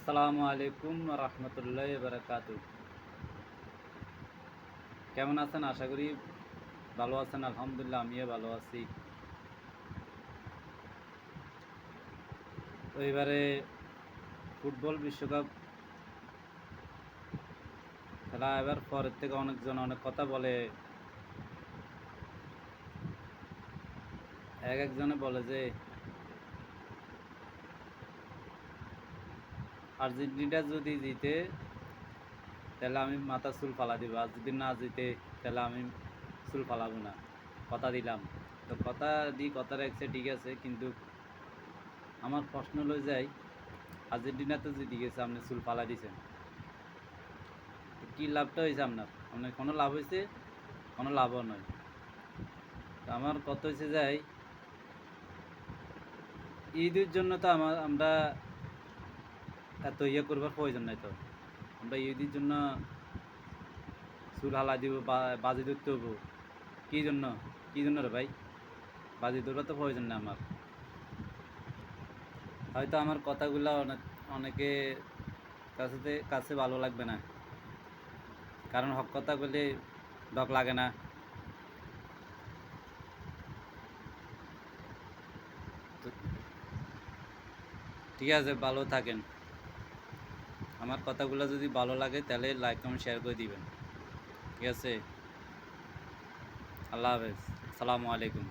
আসসালামু আলাইকুম রহমতুল্লাহ বারাকাতু। কেমন আছেন? আশা করি ভালো আছেন। আলহামদুলিল্লাহ, আমিও ভালো আছি। তো এবারে ফুটবল বিশ্বকাপ খেলা এবার পরের থেকে অনেকজন অনেক কথা বলে। একজনে বলে যে আর্জেন্টিনা যদি জিতে তাহলে আমি মাথা চুল ফালা দিব, আর যদি না জিতে তাহলে আমি চুল ফালাবো না, কথা দিলাম। তো কথা রাখছে, ঠিক আছে, কিন্তু আমার প্রশ্ন লই যায়, আর্জেন্টিনা তো জিতে গেছে, আপনি চুল ফালা দিছেন, কি লাভটা হয়েছে আপনার? আপনার কোনো লাভ হয়েছে? কোনো লাভও নয়। তো আমার কথা হয়েছে যাই, ঈদের জন্য তো আমরা এত ইয়ে করবার প্রয়োজন নাই। তো আমরা ঈদের জন্য চুল হালা দিব বা বাজি ধরতে হবো? কি জন্য রে ভাই? বাজি ধরবার তো প্রয়োজন নেই আমার। হয়তো আমার কথাগুলো অনেকে কাছে ভালো লাগবে না, কারণ হক কথা বলে ডক লাগে না। তো ঠিক আছে, ভালো থাকেন। আমার কথাগুলো যদি ভালো লাগে তাহলে লাইক কমেন্ট শেয়ার করে দিবেন। ঠিক আছে, আল্লাহ হাফেজ, আসসালামু আলাইকুম।